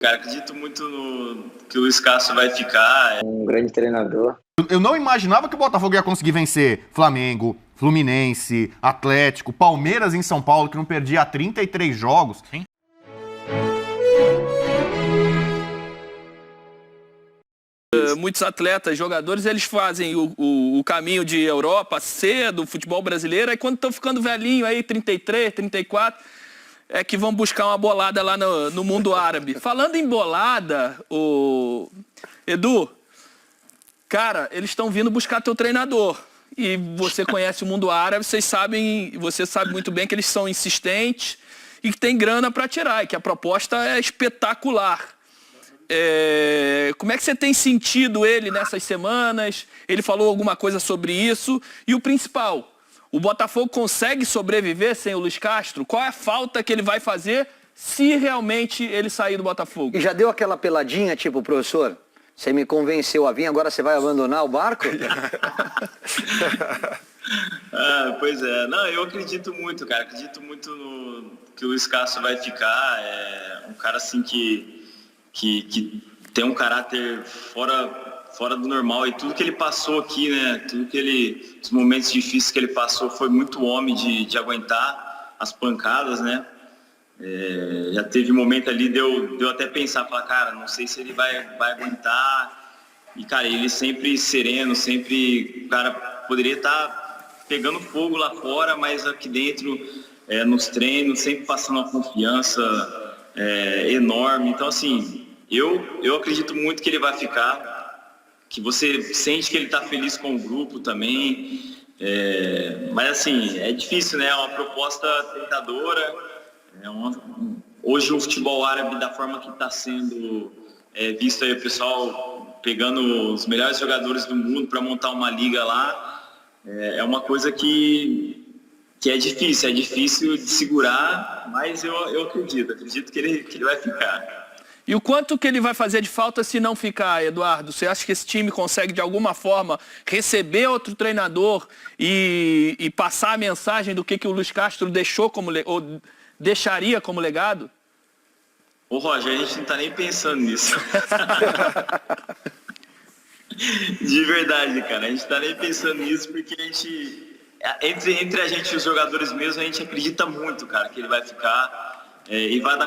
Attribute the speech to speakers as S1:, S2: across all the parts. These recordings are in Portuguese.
S1: Cara, acredito muito que o Luiz Castro vai ficar.
S2: É um grande treinador.
S3: Eu não imaginava que o Botafogo ia conseguir vencer Flamengo, Fluminense, Atlético, Palmeiras em São Paulo, que não perdia há 33 jogos. Sim.
S4: Muitos atletas, jogadores, eles fazem o caminho de Europa cedo, futebol brasileiro, aí quando estão ficando velhinho aí, 33, 34, é que vão buscar uma bolada lá no mundo árabe. Falando em bolada, Edu, cara, eles estão vindo buscar teu treinador. E você conhece o mundo árabe, você sabe muito bem que eles são insistentes e que tem grana para tirar, e que a proposta é espetacular. Como é que você tem sentido ele nessas semanas? Ele falou alguma coisa sobre isso? E o principal, o Botafogo consegue sobreviver sem o Luiz Castro? Qual é a falta que ele vai fazer se realmente ele sair do Botafogo?
S5: E já deu aquela peladinha, tipo, professor, você me convenceu a vir, agora você vai abandonar o barco?
S1: Pois é. Não, eu acredito muito, cara. Acredito muito que o Luiz Castro vai ficar. É um cara, assim, que tem um caráter fora do normal, e tudo que ele passou aqui, né, os momentos difíceis que ele passou, foi muito homem de aguentar as pancadas, né. Já teve momento ali, deu até pensar, falar, cara, não sei se ele vai aguentar, e cara, ele sempre sereno, sempre, o cara poderia estar pegando fogo lá fora, mas aqui dentro, nos treinos, sempre passando uma confiança enorme. Então, assim, eu acredito muito que ele vai ficar, que você sente que ele está feliz com o grupo também, mas assim, é difícil, né? É uma proposta tentadora. Hoje o futebol árabe, da forma que está sendo visto aí, o pessoal pegando os melhores jogadores do mundo para montar uma liga lá, é uma coisa que é difícil de segurar, mas eu acredito que ele vai ficar.
S4: E o quanto que ele vai fazer de falta se não ficar, Eduardo? Você acha que esse time consegue, de alguma forma, receber outro treinador e passar a mensagem do que o Luiz Castro deixou ou deixaria como legado?
S1: Ô, Roger, a gente não tá nem pensando nisso. De verdade, cara. A gente tá nem pensando nisso porque a gente... Entre a gente e os jogadores mesmo, a gente acredita muito, cara, que ele vai ficar e vai dar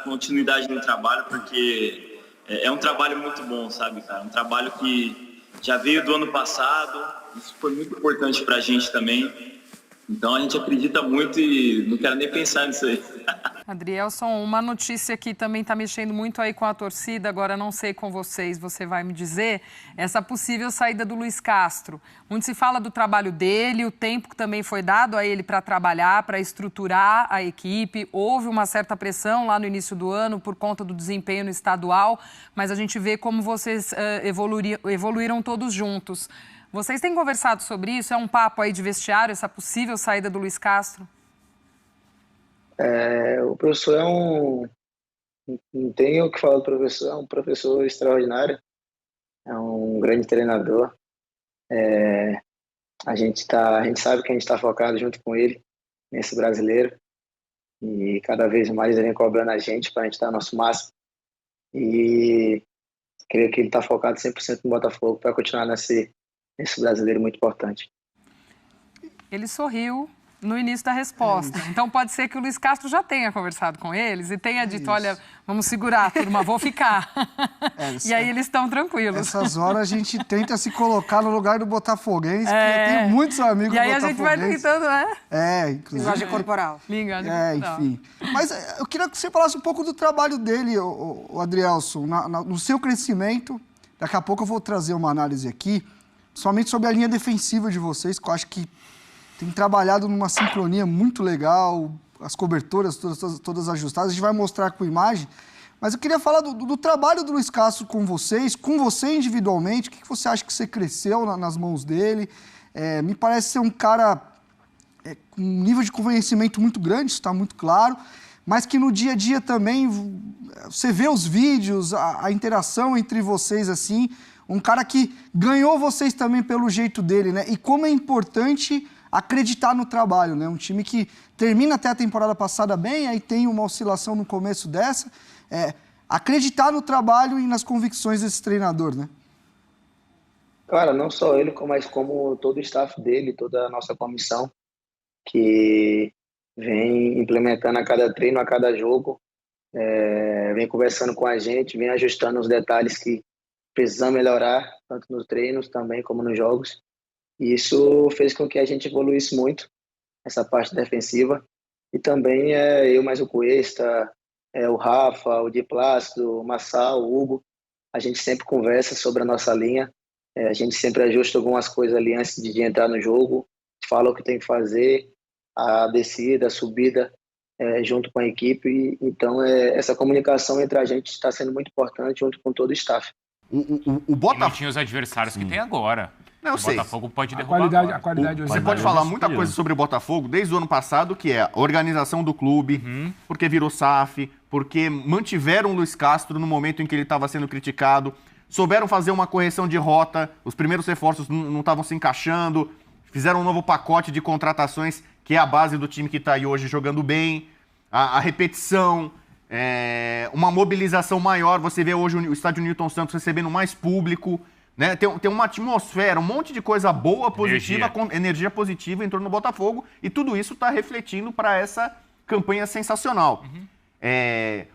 S1: continuidade no trabalho, porque é um trabalho muito bom, sabe, cara? Um trabalho que já veio do ano passado, isso foi muito importante pra gente também. Então a gente acredita muito e não quero nem pensar nisso aí.
S6: Adrielson, uma notícia que também está mexendo muito aí com a torcida, agora não sei com vocês, você vai me dizer, essa possível saída do Luiz Castro. Muito se fala do trabalho dele, o tempo que também foi dado a ele para trabalhar, para estruturar a equipe. Houve uma certa pressão lá no início do ano por conta do desempenho no estadual, mas a gente vê como vocês evoluíram todos juntos. Vocês têm conversado sobre isso? É um papo aí de vestiário, essa possível saída do Luiz Castro?
S2: O professor não tenho o que falar do professor, é um professor extraordinário, é um grande treinador. A gente sabe que a gente está focado junto com ele nesse brasileiro, e cada vez mais ele vem cobrando a gente para a gente dar nosso máximo, e creio que ele está focado 100% no Botafogo para continuar nesse brasileiro muito importante.
S6: Ele sorriu no início da resposta. Então pode ser que o Luiz Castro já tenha conversado com eles e tenha dito, olha, vamos segurar, turma, vou ficar. E aí eles estão tranquilos.
S7: Essas horas a gente tenta se colocar no lugar do botafoguense, porque tem muitos amigos
S6: botafoguenses. E aí a gente vai tentando, né?
S7: Inclusive.
S6: Linguagem corporal. Linguagem corporal.
S7: Enfim. Mas eu queria que você falasse um pouco do trabalho dele, o Adrielson, no seu crescimento. Daqui a pouco eu vou trazer uma análise aqui, somente sobre a linha defensiva de vocês, que eu acho que tem trabalhado numa sincronia muito legal, as coberturas todas ajustadas, a gente vai mostrar com imagem, mas eu queria falar do trabalho do Luiz Castro com você individualmente, o que você acha que você cresceu nas mãos dele? Me parece ser um cara com um nível de conhecimento muito grande, isso está muito claro, mas que no dia a dia também, você vê os vídeos, a interação entre vocês, assim, um cara que ganhou vocês também pelo jeito dele, né? E como é importante acreditar no trabalho, né? Um time que termina até a temporada passada bem, aí tem uma oscilação no começo dessa. acreditar no trabalho e nas convicções desse treinador, né?
S2: Cara, não só ele, mas como todo o staff dele, toda a nossa comissão, que vem implementando a cada treino, a cada jogo, vem conversando com a gente, vem ajustando os detalhes que precisamos melhorar, tanto nos treinos também como nos jogos. E isso fez com que a gente evoluísse muito, essa parte defensiva. E também eu mais o Cuesta, o Rafa, o Di Plácido, o Massal, o Hugo, a gente sempre conversa sobre a nossa linha, a gente sempre ajusta algumas coisas ali antes de entrar no jogo, fala o que tem que fazer, a descida, a subida, junto com a equipe. Então, essa comunicação entre a gente está sendo muito importante, junto com todo o staff.
S3: O Botafogo...
S8: não tinha os adversários que tem agora.
S3: Não,
S8: o
S3: sei.
S8: Botafogo pode derrubar
S7: A qualidade
S3: Você pode falar muita coisa sobre o Botafogo desde o ano passado, que é a organização do clube, porque virou SAF, porque mantiveram o Luiz Castro no momento em que ele estava sendo criticado, souberam fazer uma correção de rota, os primeiros reforços não estavam se encaixando, fizeram um novo pacote de contratações, que é a base do time que está aí hoje jogando bem, a repetição, uma mobilização maior. Você vê hoje o estádio Newton Santos recebendo mais público, né? Tem uma atmosfera, um monte de coisa boa, positiva, energia positiva em torno do Botafogo, e tudo isso está refletindo para essa campanha sensacional.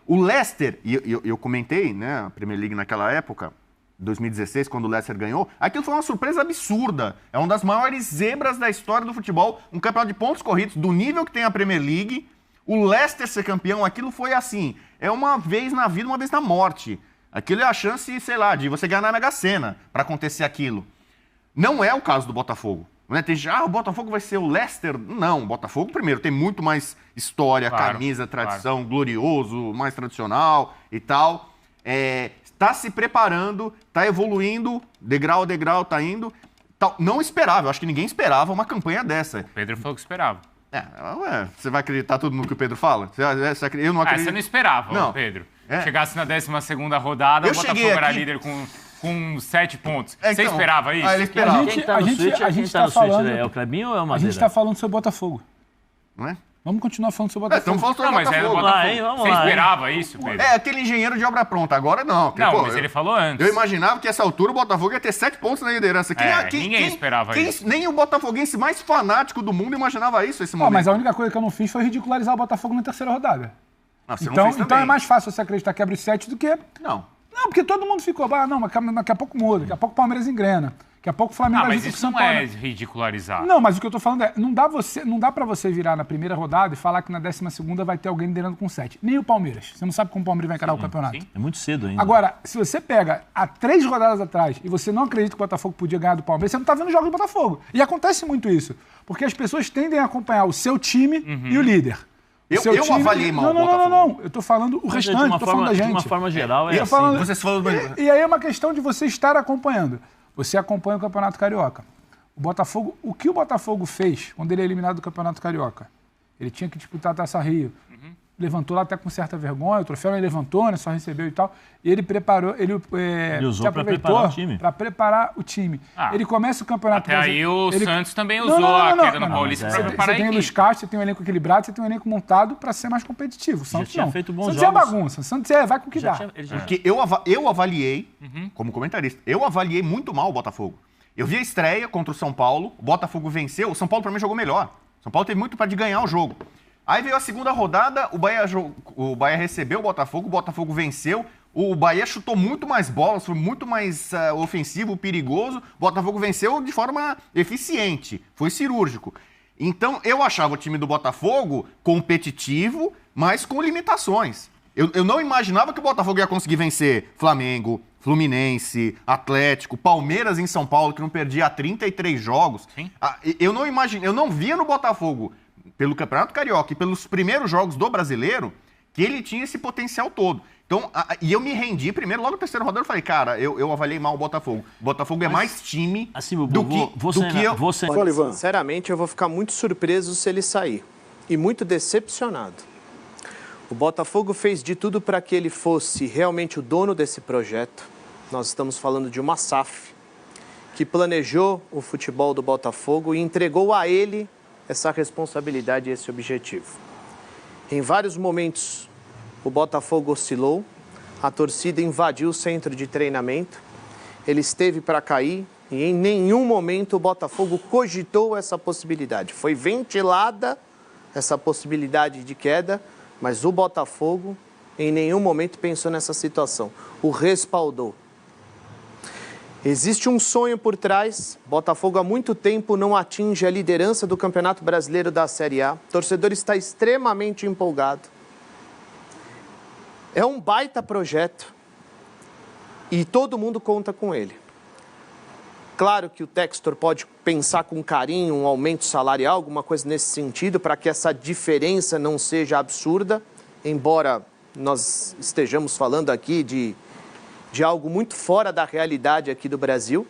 S3: O Leicester, e eu comentei, né, a Premier League naquela época, 2016, quando o Leicester ganhou, aquilo foi uma surpresa absurda. É uma das maiores zebras da história do futebol, um campeonato de pontos corridos do nível que tem a Premier League. O Leicester ser campeão, aquilo foi assim, é uma vez na vida, uma vez na morte. Aquilo é a chance, sei lá, de você ganhar na Mega Sena para acontecer aquilo. Não é o caso do Botafogo. Não é? Tem o Botafogo vai ser o Leicester? Não, o Botafogo, primeiro, tem muito mais história, claro, camisa, tradição, claro, glorioso, mais tradicional e tal. Está se preparando, está evoluindo, degrau a degrau, está indo. Não esperava, eu acho que ninguém esperava uma campanha dessa.
S8: O Pedro falou que esperava.
S3: Você vai acreditar tudo no que o Pedro fala? Eu não acredito.
S8: Você não esperava,
S3: não.
S8: Pedro. Chegasse na 12ª rodada, o Botafogo era líder com 7 pontos. Você esperava isso?
S3: Ele esperava.
S9: A gente tá falando... É o Clebinho ou é o Madeira?
S7: A gente está falando sobre o Botafogo.
S3: Não é?
S7: Vamos continuar falando sobre o Botafogo.
S3: Estamos falando sobre o Botafogo.
S8: Você esperava isso, Pedro?
S3: Aquele engenheiro de obra pronta. Agora não.
S8: Mas ele falou antes.
S3: Eu imaginava que essa altura o Botafogo ia ter 7 pontos na liderança.
S8: Ninguém esperava isso.
S3: Nem o botafoguense mais fanático do mundo imaginava isso esse momento.
S7: Mas a única coisa que eu não fiz foi ridicularizar o Botafogo na terceira rodada.
S3: Então
S7: é mais fácil você acreditar que abre 7 do que... Não, porque todo mundo ficou... mas daqui a pouco muda. Daqui a pouco o Palmeiras engrena. Daqui a pouco o Flamengo...
S8: mas isso não é ridicularizar.
S7: Não, mas o que eu tô falando não dá pra você virar na primeira rodada e falar que na 12ª vai ter alguém liderando com 7. Nem o Palmeiras. Você não sabe como o Palmeiras vai encarar o campeonato.
S9: É muito cedo ainda.
S7: Agora, se você pega há 3 rodadas atrás e você não acredita que o Botafogo podia ganhar do Palmeiras, você não tá vendo jogos do Botafogo. E acontece muito isso. Porque as pessoas tendem a acompanhar o seu time e o líder.
S3: Eu avaliei mal o Botafogo.
S7: Não. Eu tô falando o restante, tô falando da gente.
S9: De uma forma geral, é assim.
S7: E aí é uma questão de você estar acompanhando. Você acompanha o Campeonato Carioca. O que o Botafogo fez quando ele é eliminado do Campeonato Carioca? Ele tinha que disputar a Taça Rio. Levantou lá até com certa vergonha, o troféu ele levantou, né, só recebeu e tal. E ele preparou, ele
S9: usou para preparar o time.
S7: Para preparar o time. Ele começa o Campeonato
S8: Até aí o Santos também usou a queda no Paulista para preparar a equipe.
S7: Você tem o Luiz Castro, você tem um elenco equilibrado, você tem um elenco montado para ser mais competitivo. O Santos não. Santos é bagunça. Santos vai com o que dá.
S3: Porque eu avaliei, como comentarista, eu avaliei muito mal o Botafogo. Eu vi a estreia contra o São Paulo, o Botafogo venceu, o São Paulo para mim jogou melhor. O São Paulo teve muito para ganhar o jogo. Aí veio a segunda rodada, o Bahia recebeu o Botafogo venceu, o Bahia chutou muito mais bolas, foi muito mais ofensivo, perigoso, o Botafogo venceu de forma eficiente, foi cirúrgico. Então eu achava o time do Botafogo competitivo, mas com limitações. Eu não imaginava que o Botafogo ia conseguir vencer Flamengo, Fluminense, Atlético, Palmeiras em São Paulo, que não perdia há 33 jogos. Eu não via no Botafogo, pelo Campeonato Carioca e pelos primeiros jogos do Brasileiro, que ele tinha esse potencial todo. Então, e eu me rendi primeiro, logo no terceiro rodada eu falei, cara, eu avaliei mal o Botafogo. O Botafogo é mais time
S9: assim,
S3: do que eu...
S10: Sinceramente, eu vou ficar muito surpreso se ele sair. E muito decepcionado. O Botafogo fez de tudo para que ele fosse realmente o dono desse projeto. Nós estamos falando de uma SAF que planejou o futebol do Botafogo e entregou a ele essa responsabilidade e esse objetivo. Em vários momentos, o Botafogo oscilou, a torcida invadiu o centro de treinamento, ele esteve para cair e em nenhum momento o Botafogo cogitou essa possibilidade. Foi ventilada essa possibilidade de queda, mas o Botafogo em nenhum momento pensou nessa situação, o respaldou. Existe um sonho por trás, Botafogo há muito tempo não atinge a liderança do Campeonato Brasileiro da Série A, o torcedor está extremamente empolgado. É um baita projeto e todo mundo conta com ele. Claro que o Textor pode pensar com carinho um aumento salarial, alguma coisa nesse sentido, para que essa diferença não seja absurda, embora nós estejamos falando aqui de algo muito fora da realidade aqui do Brasil.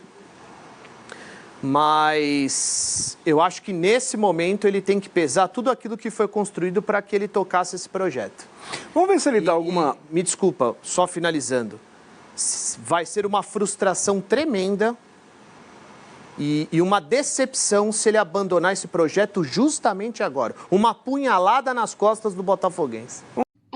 S10: Mas eu acho que nesse momento ele tem que pesar tudo aquilo que foi construído para que ele tocasse esse projeto.
S11: Vamos ver se ele dá alguma...
S10: Me desculpa, só finalizando. Vai ser uma frustração tremenda e uma decepção se ele abandonar esse projeto justamente agora. Uma punhalada nas costas do botafoguense.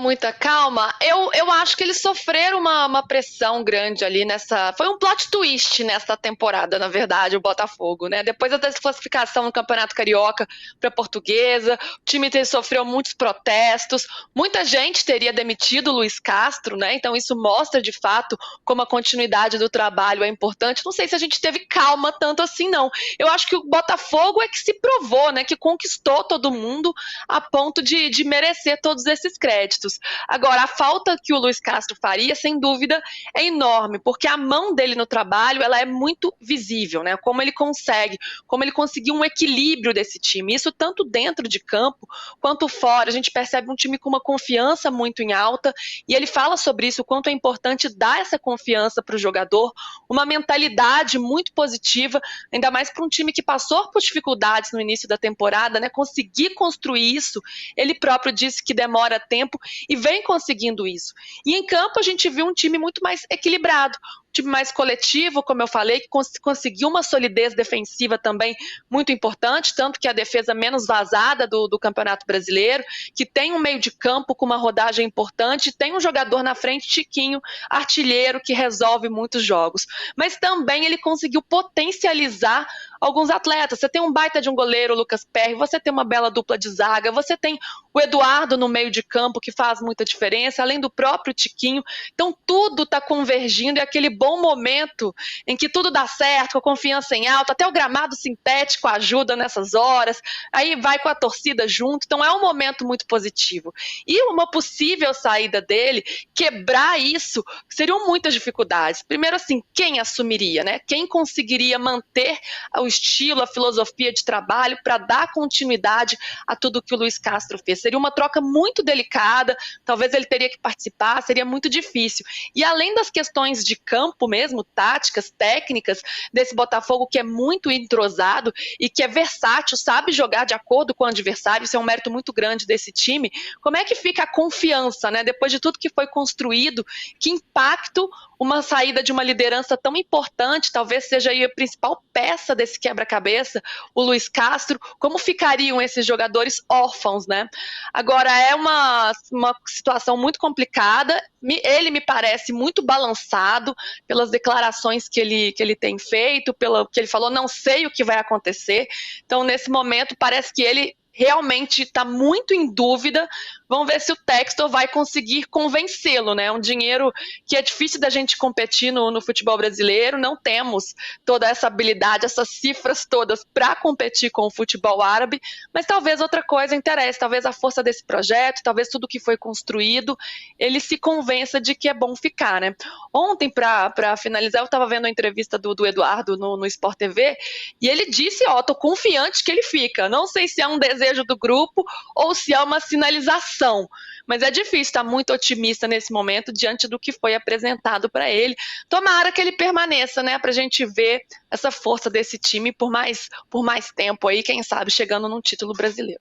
S12: Muita calma. Eu acho que eles sofreram uma pressão grande ali nessa... Foi um plot twist nessa temporada, na verdade, o Botafogo, né? Depois da desclassificação no Campeonato Carioca para a Portuguesa, o time sofreu muitos protestos, muita gente teria demitido o Luiz Castro, né? Então isso mostra, de fato, como a continuidade do trabalho é importante. Não sei se a gente teve calma tanto assim, não. Eu acho que o Botafogo é que se provou, né? Que conquistou todo mundo a ponto de merecer todos esses créditos. Agora, a falta que o Luiz Castro faria, sem dúvida, é enorme, porque a mão dele no trabalho, ela é muito visível, né? Como ele conseguiu um equilíbrio desse time, isso tanto dentro de campo quanto fora. A gente percebe um time com uma confiança muito em alta, e ele fala sobre isso, o quanto é importante dar essa confiança para o jogador, uma mentalidade muito positiva, ainda mais para um time que passou por dificuldades no início da temporada, né? Conseguir construir isso, ele próprio disse que demora tempo, e vem conseguindo isso. E em campo a gente viu um time muito mais equilibrado, um time mais coletivo, como eu falei, que conseguiu uma solidez defensiva também muito importante, tanto que a defesa menos vazada do Campeonato Brasileiro, que tem um meio de campo com uma rodagem importante, tem um jogador na frente, Tiquinho, artilheiro, que resolve muitos jogos. Mas também ele conseguiu potencializar alguns atletas. Você tem um baita de um goleiro, o Lucas Perry, você tem uma bela dupla de zaga, você tem o Eduardo no meio de campo, que faz muita diferença, além do próprio Tiquinho. Então tudo está convergindo, e aquele bom momento em que tudo dá certo, com a confiança em alta, até o gramado sintético ajuda nessas horas, aí vai com a torcida junto, então é um momento muito positivo. E uma possível saída dele, quebrar isso, seriam muitas dificuldades. Primeiro assim, quem assumiria, né? Quem conseguiria manter o estilo, a filosofia de trabalho para dar continuidade a tudo que o Luiz Castro fez? Seria uma troca muito delicada, talvez ele teria que participar, seria muito difícil. E além das questões de campo mesmo, táticas, técnicas, desse Botafogo que é muito entrosado e que é versátil, sabe jogar de acordo com o adversário, isso é um mérito muito grande desse time. Como é que fica a confiança, né? Depois de tudo que foi construído, que impacto uma saída de uma liderança tão importante, talvez seja aí a principal peça desse quebra-cabeça, o Luiz Castro, como ficariam esses jogadores órfãos, né? Agora, é uma situação muito complicada, ele me parece muito balançado pelas declarações que ele tem feito, pelo que ele falou, não sei o que vai acontecer, então nesse momento parece que ele realmente está muito em dúvida. Vamos ver se o Textor vai conseguir convencê-lo, né? Um dinheiro que é difícil da gente competir no futebol brasileiro, não temos toda essa habilidade, essas cifras todas para competir com o futebol árabe, mas talvez outra coisa interesse, talvez a força desse projeto, talvez tudo que foi construído, ele se convença de que é bom ficar, né? Ontem, para finalizar, eu estava vendo a entrevista do Eduardo no Sport TV, e ele disse, tô confiante que ele fica, não sei se é um desejo do grupo ou se é uma sinalização, mas é difícil estar muito otimista nesse momento diante do que foi apresentado para ele. Tomara que ele permaneça, né, para a gente ver essa força desse time por mais tempo aí, quem sabe chegando num título brasileiro.